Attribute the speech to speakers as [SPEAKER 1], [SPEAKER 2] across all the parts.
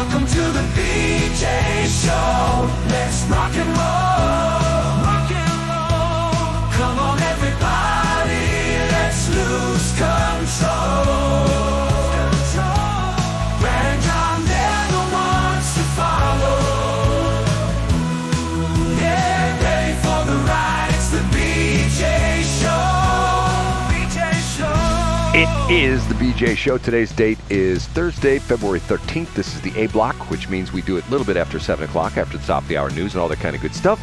[SPEAKER 1] Welcome to the BJ Show. Let's rock and roll. Rock and roll. Come on, everybody. Let's lose control. Brad and John, they're the ones to follow. Yeah, ready for the ride. It's the BJ Show. BJ Show.
[SPEAKER 2] It is the BJ Show. Today's date is Thursday, February 13th. This is the A block, which means we do it a little bit after 7 o'clock, after the top of the hour news and all that kind of good stuff.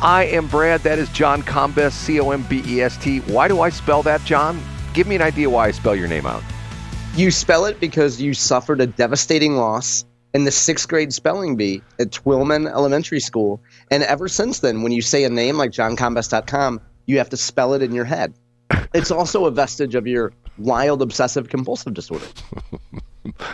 [SPEAKER 2] I am Brad. That is John Combest, C-O-M-B-E-S-T. Why do I spell that, John? Give me an idea why I spell your name out.
[SPEAKER 3] You spell it because you suffered a devastating loss in the 6th grade spelling bee at Twillman Elementary School. And ever since then, when you say a name like johncombest.com, you have to spell it in your head. It's also a vestige of your wild obsessive compulsive disorder.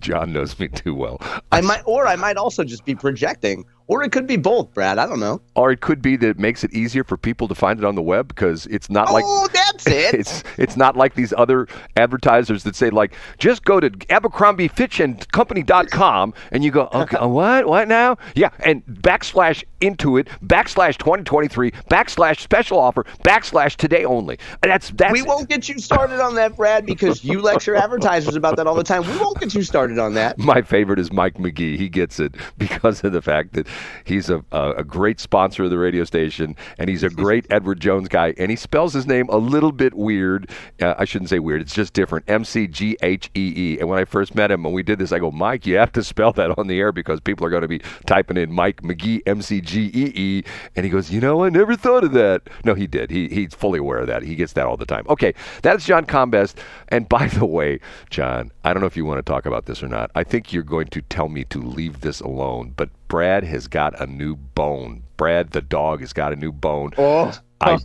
[SPEAKER 2] John knows me too well.
[SPEAKER 3] I might also just be projecting, or it could be both, Brad. I don't know.
[SPEAKER 2] Or it could be that it makes it easier for people to find it on the web because it's not like...
[SPEAKER 3] Oh, that's it.
[SPEAKER 2] It's not like these other advertisers that say, like, just go to AbercrombieFitchandCompany.com and you go, okay, what now? Yeah, and /Intuit, /2023, /special offer, /today only. That's
[SPEAKER 3] We won't get you started on that, Brad, because you lecture advertisers about that all the time. We won't get you started on that.
[SPEAKER 2] My favorite is Mike McGee. He gets it because of the fact that he's a great sponsor of the radio station, and he's a great Edward Jones guy, and he spells his name a little bit weird. I shouldn't say weird. It's just different. M-C-G-H-E-E. And when I first met him and we did this, I go, Mike, you have to spell that on the air because people are going to be typing in Mike McGee, M-C-G-E-E. And he goes, I never thought of that. No, he did. He's fully aware of that. He gets that all the time. Okay, that's John Combest. And by the way, John, I don't know if you want to talk about this or not. I think you're going to tell me to leave this alone, but Brad has got a new bone. Brad the dog has got a new bone.
[SPEAKER 3] Oh,
[SPEAKER 2] I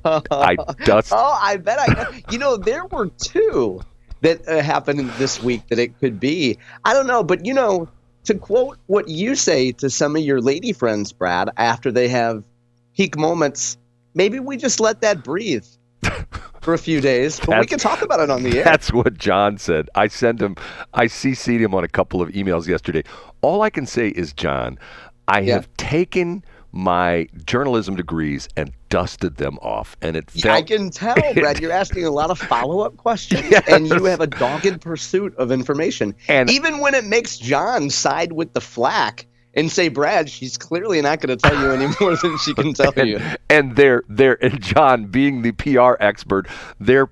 [SPEAKER 2] dust.
[SPEAKER 3] Oh, I bet there were two that happened this week that it could be. I don't know, but to quote what you say to some of your lady friends, Brad, after they have peak moments, maybe we just let that breathe for a few days, but we can talk about it on the air.
[SPEAKER 2] That's what John said. I CC'd him on a couple of emails yesterday. All I can say is, John, I have taken my journalism degrees and dusted them off, and it felt...
[SPEAKER 3] I can tell, Brad. You're asking a lot of follow-up questions, and you have a dogged pursuit of information. And even when it makes John side with the flack and say, Brad, she's clearly not going to tell you any more than she can tell you.
[SPEAKER 2] And and John, being the PR expert, they're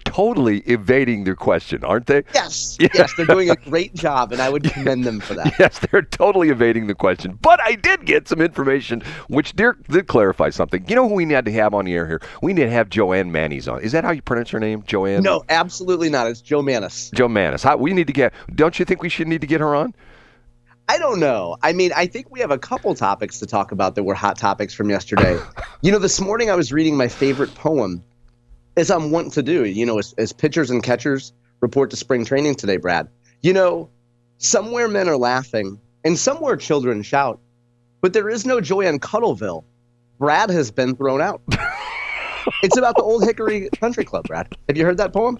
[SPEAKER 2] totally evading their question, aren't they?
[SPEAKER 3] Yes, they're doing a great job, and I would commend them for that.
[SPEAKER 2] Yes, they're totally evading the question. But I did get some information which did clarify something. You know who we need to have on the air here? We need to have Joanne Mannies on. Is that how you pronounce her name, Joanne?
[SPEAKER 3] No, absolutely not. It's Joe Mannies.
[SPEAKER 2] Joe Mannies. Don't you think we should need to get her on?
[SPEAKER 3] I don't know. I mean, I think we have a couple topics to talk about that were hot topics from yesterday. This morning I was reading my favorite poem, as I'm wanting to do, as pitchers and catchers report to spring training today, Brad. Somewhere men are laughing and somewhere children shout, but there is no joy in Cuddleville. Brad has been thrown out. It's about the Old Hickory Country Club, Brad. Have you heard that poem?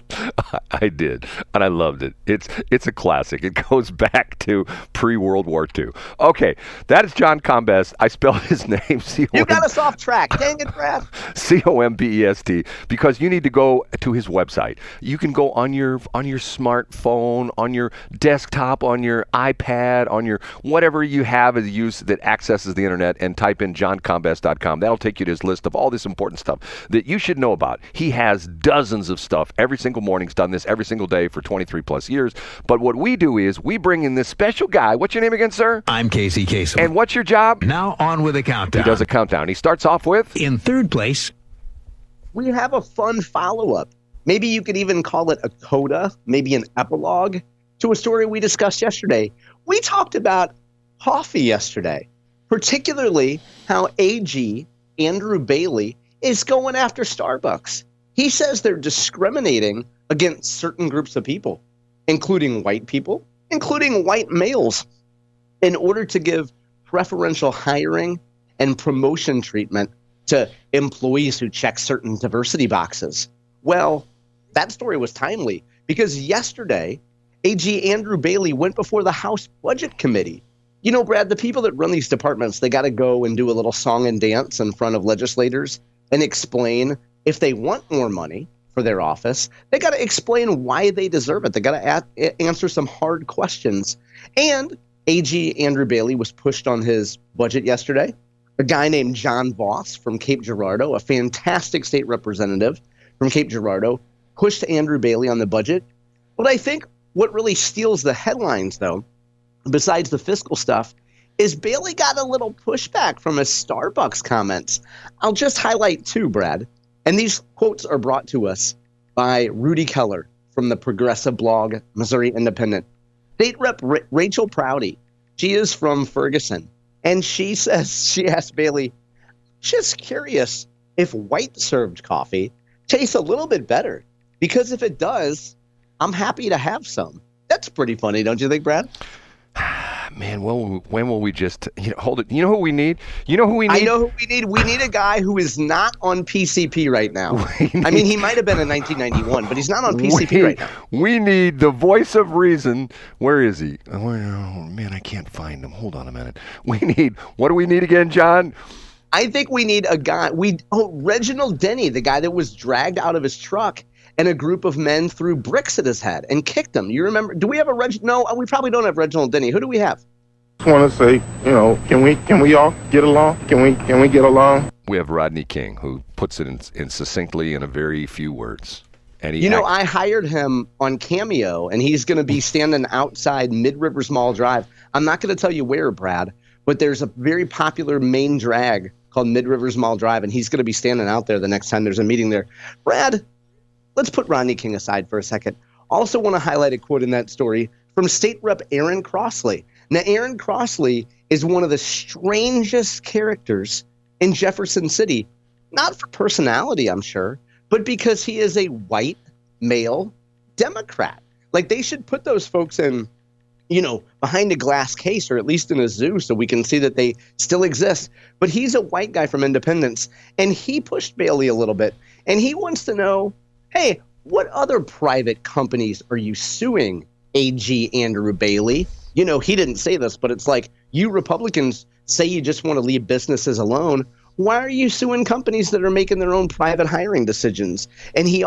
[SPEAKER 2] I did, and I loved it. It's a classic. It goes back to pre-World War II. Okay, that is John Combest. I spelled his name.
[SPEAKER 3] You got us off track. Dang it, Brad.
[SPEAKER 2] Combest, because you need to go to his website. You can go on your smartphone, on your desktop, on your iPad, on your whatever you have as use that accesses the internet, and type in johncombest.com. That'll take you to his list of all this important stuff that you should know about. He has dozens of stuff every single morning. He's done this every single day for 23 plus years. But what we do is we bring in this special guy. What's your name again, sir?
[SPEAKER 4] I'm Casey Kasem.
[SPEAKER 2] And what's your job?
[SPEAKER 4] Now on with a countdown.
[SPEAKER 2] He does a countdown. He starts off with...
[SPEAKER 4] In third place,
[SPEAKER 3] we have a fun follow-up. Maybe you could even call it a coda, maybe an epilogue to a story we discussed yesterday. We talked about coffee yesterday, particularly how AG Andrew Bailey is going after Starbucks. He says they're discriminating against certain groups of people, including white people, including white males, in order to give preferential hiring and promotion treatment to employees who check certain diversity boxes. Well, that story was timely because yesterday, AG Andrew Bailey went before the House Budget Committee You know, Brad, the people that run these departments, they got to go and do a little song and dance in front of legislators and explain if they want more money for their office. They got to explain why they deserve it. They got to answer some hard questions. And AG Andrew Bailey was pushed on his budget yesterday. A guy named John Voss from Cape Girardeau, a fantastic state representative from Cape Girardeau, pushed Andrew Bailey on the budget. But I think what really steals the headlines, though, besides the fiscal stuff, is Bailey got a little pushback from his Starbucks comments. I'll just highlight two, Brad. And these quotes are brought to us by Rudy Keller from the progressive blog Missouri Independent. State Rep Rachel Prouty, she is from Ferguson, and she says, she asked Bailey, just curious if white served coffee tastes a little bit better, because if it does, I'm happy to have some. That's pretty funny, don't you think, Brad?
[SPEAKER 2] Man, when will we just hold it? You know who we need? You know who we need?
[SPEAKER 3] I know who we need. We need a guy who is not on PCP right now. I mean, he might have been in 1991, but he's not on PCP right now.
[SPEAKER 2] We need the voice of reason. Where is he? Oh, man, I can't find him. Hold on a minute. What do we need again, John?
[SPEAKER 3] I think we need a guy. Reginald Denny, the guy that was dragged out of his truck and a group of men threw bricks at his head and kicked him. You remember? Do we have a No, we probably don't have Reginald Denny. Who do we have?
[SPEAKER 5] Just want to say, can we all get along? Can we get along?
[SPEAKER 2] We have Rodney King, who puts it in succinctly in a very few words. And
[SPEAKER 3] I hired him on Cameo, and he's going to be standing outside Mid-Rivers Mall Drive. I'm not going to tell you where, Brad, but there's a very popular main drag called Mid-Rivers Mall Drive, and he's going to be standing out there the next time there's a meeting there. Brad, let's put Rodney King aside for a second. Also want to highlight a quote in that story from State Rep Aaron Crossley. Now, Aaron Crossley is one of the strangest characters in Jefferson City, not for personality, I'm sure, but because he is a white male Democrat. Like, they should put those folks in, behind a glass case, or at least in a zoo, so we can see that they still exist. But he's a white guy from Independence, and he pushed Bailey a little bit, and he wants to know, hey, what other private companies are you suing AG Andrew Bailey? He didn't say this, but it's like, you Republicans say you just want to leave businesses alone. Why are you suing companies that are making their own private hiring decisions? And he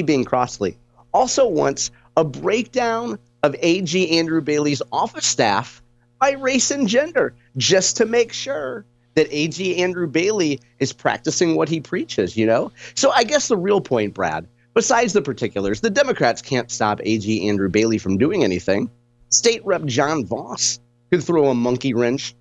[SPEAKER 3] being Crossley, also wants a breakdown of AG Andrew Bailey's office staff by race and gender, just to make sure that AG Andrew Bailey is practicing what he preaches, So I guess the real point, Brad, besides the particulars, the Democrats can't stop AG Andrew Bailey from doing anything. State Rep John Voss could throw a monkey wrench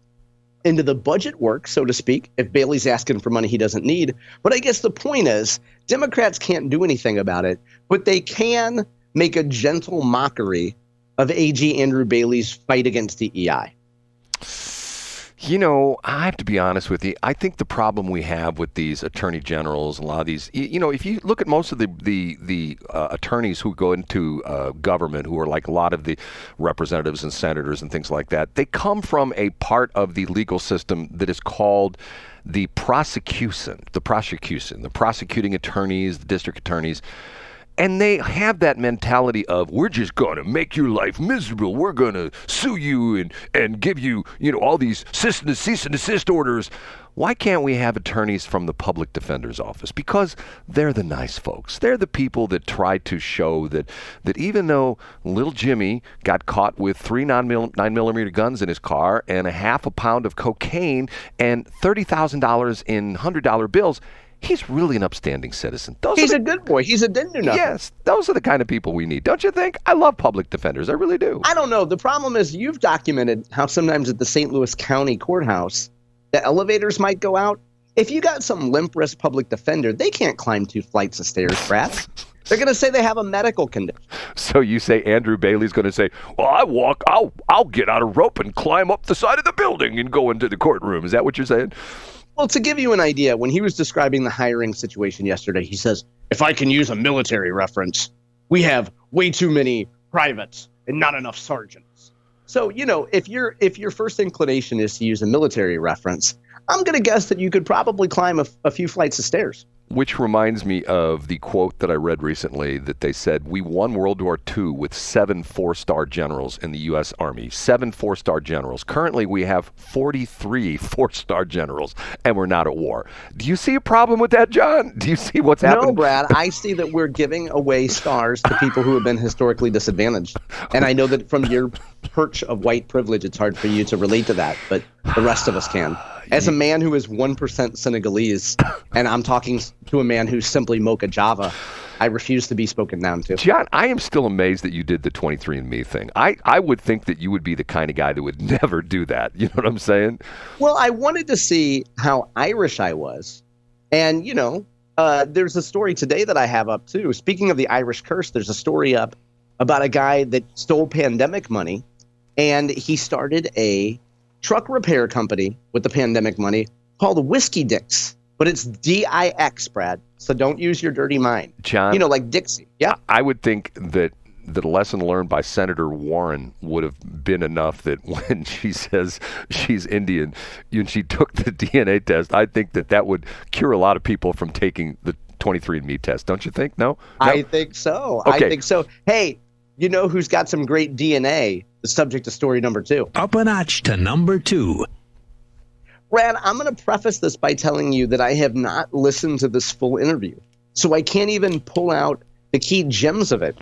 [SPEAKER 3] into the budget work, so to speak, if Bailey's asking for money he doesn't need. But I guess the point is, Democrats can't do anything about it, but they can make a gentle mockery of AG Andrew Bailey's fight against DEI.
[SPEAKER 2] I have to be honest with you. I think the problem we have with these attorney generals, a lot of these, if you look at most of the attorneys who go into government, who are like a lot of the representatives and senators and things like that, they come from a part of the legal system that is called the prosecuting attorneys, the district attorneys. And they have that mentality of, we're just going to make your life miserable. We're going to sue you and give you, all these cease and desist orders. Why can't we have attorneys from the public defender's office? Because they're the nice folks. They're the people that try to show that even though little Jimmy got caught with 3 9mm guns in his car and a half a pound of cocaine and $30,000 in $100 bills, he's really an upstanding citizen.
[SPEAKER 3] He's a good boy. He didn't do nothing.
[SPEAKER 2] Yes, those are the kind of people we need, don't you think? I love public defenders. I really do.
[SPEAKER 3] I don't know. The problem is, you've documented how sometimes at the St. Louis County Courthouse, the elevators might go out. If you got some limp wrist public defender, they can't climb 2 flights of stairs, Brad. They're going to say they have a medical condition.
[SPEAKER 2] So you say Andrew Bailey's going to say, well, I'll get out a rope and climb up the side of the building and go into the courtroom. Is that what you're saying?
[SPEAKER 3] Well, to give you an idea, when he was describing the hiring situation yesterday, he says, if I can use a military reference, we have way too many privates and not enough sergeants. So, if your first inclination is to use a military reference, I'm going to guess that you could probably climb a few flights of stairs.
[SPEAKER 2] Which reminds me of the quote that I read recently that they said, we won World War II with 7 4-star generals in the U.S. Army. 7 4-star generals. Currently, we have 43 4-star generals, and we're not at war. Do you see a problem with that, John? Do you see what's happening?
[SPEAKER 3] No, Brad. I see that we're giving away stars to people who have been historically disadvantaged. And I know that from your perch of white privilege, it's hard for you to relate to that, but the rest of us can. As a man who is 1% Senegalese, and I'm talking to a man who's simply Mocha Java, I refuse to be spoken down to.
[SPEAKER 2] John, I am still amazed that you did the 23andMe thing. I would think that you would be the kind of guy that would never do that. You know what I'm saying?
[SPEAKER 3] Well, I wanted to see how Irish I was. And, there's a story today that I have up, too. Speaking of the Irish curse, there's a story up about a guy that stole pandemic money, and he started a truck repair company with the pandemic money called Whiskey Dix, but it's D-I-X, Brad. So don't use your dirty mind.
[SPEAKER 2] John,
[SPEAKER 3] like Dixie. Yeah.
[SPEAKER 2] I would think that a lesson learned by Senator Warren would have been enough that when she says she's Indian and she took the DNA test, I think that would cure a lot of people from taking the 23andMe test. Don't you think? No?
[SPEAKER 3] I think so.
[SPEAKER 2] Okay.
[SPEAKER 3] I think so. Hey, you know who's got some great DNA? The subject to story number 2.
[SPEAKER 4] Up a notch to number 2.
[SPEAKER 3] Brad, I'm going to preface this by telling you that I have not listened to this full interview, so I can't even pull out the key gems of it.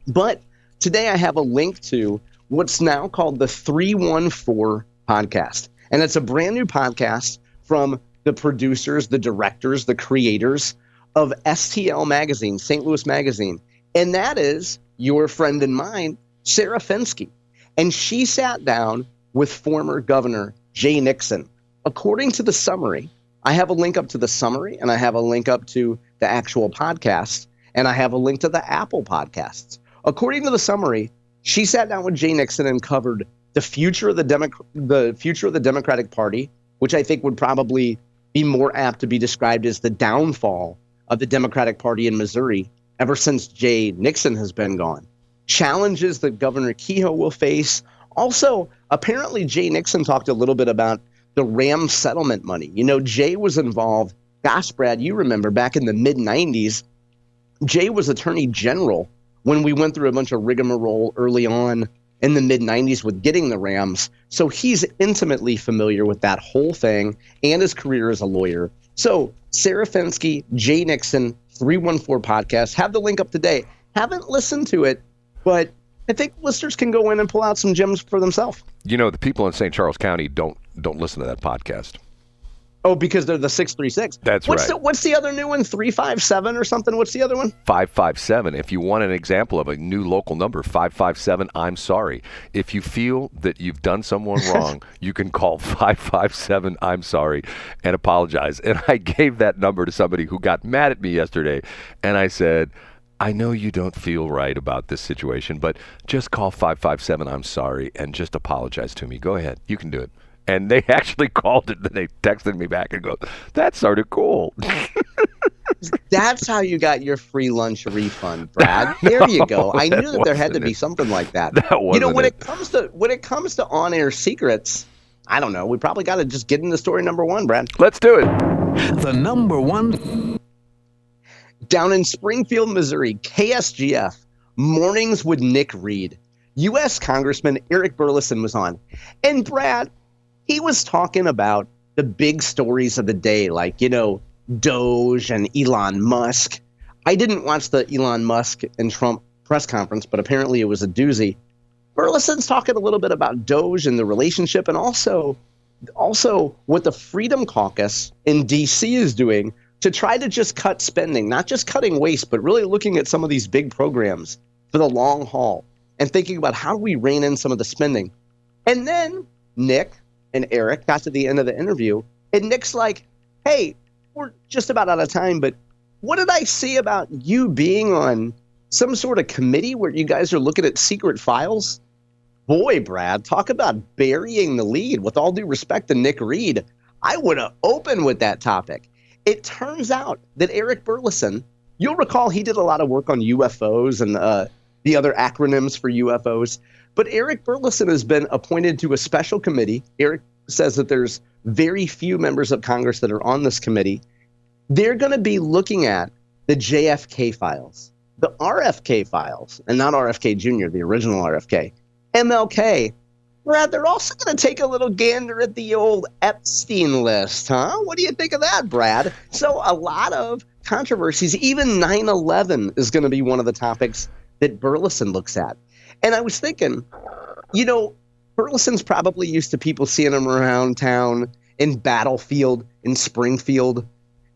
[SPEAKER 3] But today I have a link to what's now called the 314 podcast, and it's a brand new podcast from the producers, the directors, the creators of STL Magazine, St. Louis Magazine, and that is your friend and mine, Sarah Fenske. And she sat down with former Governor Jay Nixon. According to the summary, I have a link up to the summary, and I have a link up to the actual podcast, and I have a link to the Apple podcasts. According to the summary, she sat down with Jay Nixon and covered the future of the future of the Democratic Party, which I think would probably be more apt to be described as the downfall of the Democratic Party in Missouri ever since Jay Nixon has been gone. Challenges that Governor Kehoe will face. Also, apparently Jay Nixon talked a little bit about the Ram settlement money. Jay was involved. Gosh, Brad, you remember back in the mid-'90s, Jay was Attorney General when we went through a bunch of rigmarole early on in the mid-'90s with getting the Rams. So he's intimately familiar with that whole thing and his career as a lawyer. So Sarah Fenske, Jay Nixon, 314 podcast. Have the link up today. Haven't listened to it, but I think listeners can go in and pull out some gems for themselves.
[SPEAKER 2] The people in St. Charles County don't listen to that podcast.
[SPEAKER 3] Oh, because they're the 636.
[SPEAKER 2] That's right.
[SPEAKER 3] What's the other new one? 357 or something? What's the other one?
[SPEAKER 2] 557. If you want an example of a new local number, 557, I'm sorry. If you feel that you've done someone wrong, you can call 557, I'm sorry, and apologize. And I gave that number to somebody who got mad at me yesterday, and I said, I know you don't feel right about this situation, but just call 557, I'm sorry, and just apologize to me. Go ahead. You can do it. And they actually called it, and they texted me back and go, that's sort of cool.
[SPEAKER 3] That's how you got your free lunch refund, Brad. There you go. I knew that there had to be something like that.
[SPEAKER 2] That wasn't
[SPEAKER 3] when it comes to on-air secrets, I don't know. We probably got to just get into story number 1, Brad.
[SPEAKER 2] Let's do it.
[SPEAKER 4] The number 1.
[SPEAKER 3] Down in Springfield, Missouri, KSGF, Mornings with Nick Reed. U.S. Congressman Eric Burlison was on. And Brad, he was talking about the big stories of the day, like, Doge and Elon Musk. I didn't watch the Elon Musk and Trump press conference, but apparently it was a doozy. Burlison's talking a little bit about Doge and the relationship, and also what the Freedom Caucus in D.C. is doing to try to just cut spending, not just cutting waste, but really looking at some of these big programs for the long haul and thinking about how do we rein in some of the spending. And then Nick and Eric got to the end of the interview, and Nick's like, hey, we're just about out of time, but what did I see about you being on some sort of committee where you guys are looking at secret files? Boy, Brad, talk about burying the lead. With all due respect to Nick Reed, I would have opened with that topic. It turns out that Eric Burlison, you'll recall he did a lot of work on UFOs and the other acronyms for UFOs. But Eric Burlison has been appointed to a special committee. Eric says that there's very few members of Congress that are on this committee. they're going to be looking at the JFK files, the RFK files, and not RFK Jr., the original RFK, MLK. Brad, they're also going to take a little gander at the old Epstein list, huh? What do you think of that, Brad? So a lot of controversies, even 9/11 is going to be one of the topics that Burlison looks at. And I was thinking, Burlison's probably used to people seeing him around town, in Battlefield, in Springfield,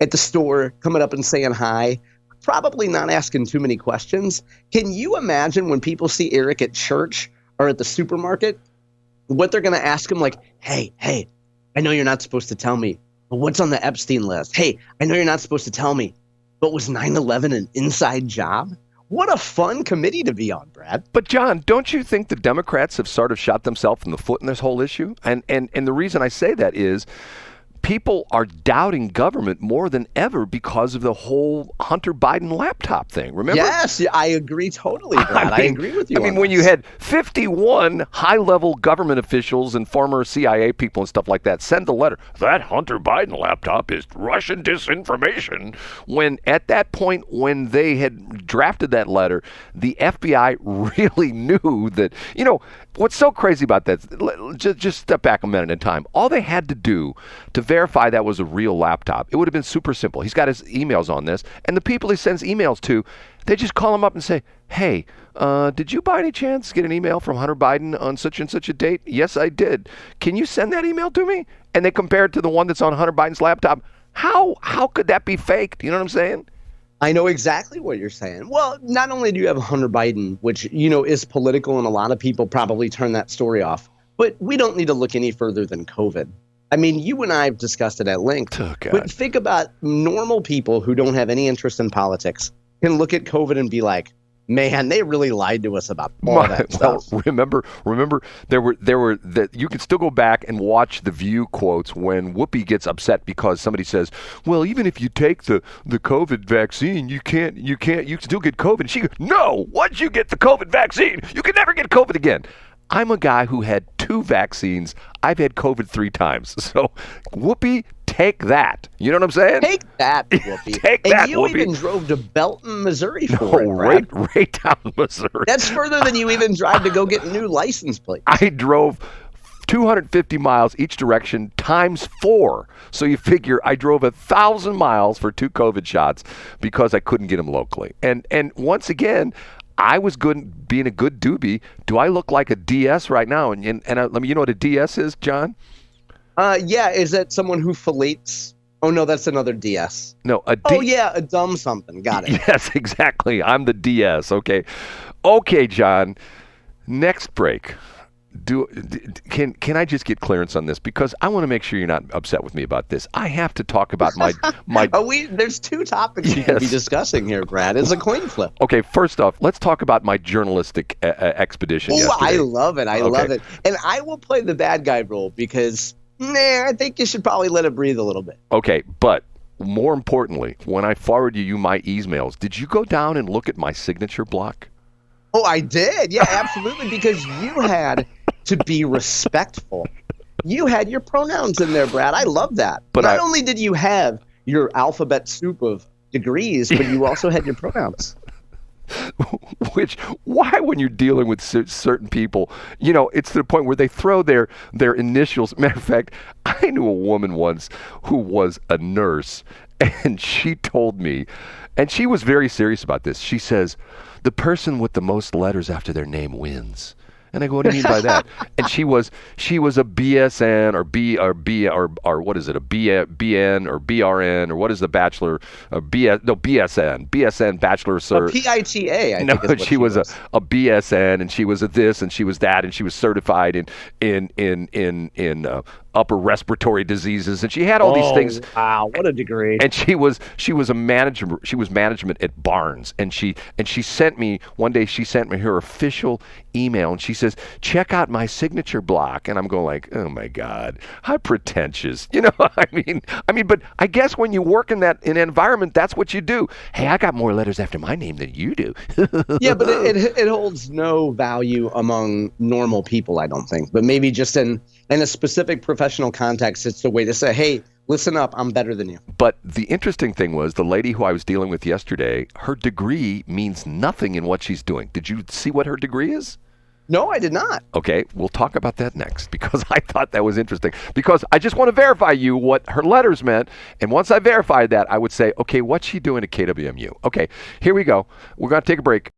[SPEAKER 3] at the store, coming up and saying hi, probably not asking too many questions. Can you imagine when people see Eric at church or at the supermarket, what they're going to ask him, like, hey, I know you're not supposed to tell me, but what's on the Epstein list? Hey, I know you're not supposed to tell me, but was 9/11 an inside job? What a fun committee to be on, Brad.
[SPEAKER 2] But John, don't you think the Democrats have sort of shot themselves in the foot in this whole issue? And the reason I say that is people are doubting government more than ever because of the whole Hunter Biden laptop thing. Remember?
[SPEAKER 3] Yes, I agree totally, Brad. I agree with you.
[SPEAKER 2] When you had 51 high-level government officials and former CIA people and stuff like that send a letter, that Hunter Biden laptop is Russian disinformation, when at that point when they had drafted that letter, the FBI really knew that, what's so crazy about that, just step back a minute in time. All they had to do to verify that was a real laptop, it would have been super simple. He's got his emails on this, and the people he sends emails to, they just call him up and say, hey, did you by any chance get an email from Hunter Biden on such and such a date? Yes, I did. Can you send that email to me? And they compare it to the one that's on Hunter Biden's laptop. How could that be faked? You know what I'm saying?
[SPEAKER 3] I know exactly what you're saying. Well, not only do you have Hunter Biden, which, is political, and a lot of people probably turn that story off, but we don't need to look any further than COVID. I mean, you and I have discussed it at length, but think about normal people who don't have any interest in politics can look at COVID and be like, man, they really lied to us about all that stuff.
[SPEAKER 2] Remember, there were that you can still go back and watch the View quotes when Whoopi gets upset because somebody says, well, even if you take the COVID vaccine, you can still get COVID. And she goes, no, once you get the COVID vaccine, you can never get COVID again. I'm a guy who had 2 vaccines. I've had COVID 3 times. So, Whoopi, take that. You know what I'm saying?
[SPEAKER 3] Take that, Whoopi.
[SPEAKER 2] Take that,
[SPEAKER 3] and you
[SPEAKER 2] Whoopi.
[SPEAKER 3] Even drove to Belton, Missouri for it,
[SPEAKER 2] right down Missouri.
[SPEAKER 3] That's further than you even drive to go get new license plates.
[SPEAKER 2] I drove 250 miles each direction times 4. So you figure I drove 1,000 miles for 2 COVID shots because I couldn't get them locally. And once again, I was good, being a good doobie. Do I look like a DS right now? And let me, you know what a DS is, John?
[SPEAKER 3] Yeah, is that someone who fillets? Oh no, that's another DS.
[SPEAKER 2] No,
[SPEAKER 3] a dumb something. Got it.
[SPEAKER 2] Yes, exactly. I'm the DS. Okay, John. Next break. Can I just get clearance on this, because I want to make sure you're not upset with me about this. I have to talk about my
[SPEAKER 3] there's 2 topics you could be discussing here, Brad. It's a coin flip.
[SPEAKER 2] Okay, first off, let's talk about my journalistic expedition yesterday.
[SPEAKER 3] I love it. I love it. And I will play the bad guy role because I think you should probably let it breathe a little bit.
[SPEAKER 2] Okay, but more importantly, when I forwarded you my emails, did you go down and look at my signature block?
[SPEAKER 3] Oh, I did. Yeah, absolutely. Because you had to be respectful. You had your pronouns in there, Brad. I love that. But not only did you have your alphabet soup of degrees, but you also had your pronouns.
[SPEAKER 2] Why, when you're dealing with certain people, it's to the point where they throw their initials. Matter of fact, I knew a woman once who was a nurse, and she told me, and she was very serious about this. She says, the person with the most letters after their name wins. And I go, what do you mean by that? And she was a BSN or what is it? A BN or BRN, or what is the bachelor? BSN bachelor sir.
[SPEAKER 3] PITA. I think
[SPEAKER 2] she was a BSN, and she was a this, and she was that, and she was certified in upper respiratory diseases, and she had all these things.
[SPEAKER 3] Wow, what a degree!
[SPEAKER 2] And she was a manager. She was management at Barnes, and she sent me one day. She sent me her official email, and she says, "Check out my signature block." And I'm going like, "Oh my God, how pretentious!" I mean, but I guess when you work in an environment, that's what you do. Hey, I got more letters after my name than you do.
[SPEAKER 3] Yeah, but it holds no value among normal people, I don't think. But maybe just in a specific professional context, it's the way to say, hey, Listen up, I'm better than you.
[SPEAKER 2] But the interesting thing was the lady who I was dealing with yesterday, her degree means nothing in what she's doing. Did you see what her degree is?
[SPEAKER 3] No, I did not.
[SPEAKER 2] Okay, we'll talk about that next because I thought that was interesting. Because I just want to verify you what her letters meant. And once I verified that, I would say, okay, what's she doing at KWMU? Okay, here we go. We're going to take a break.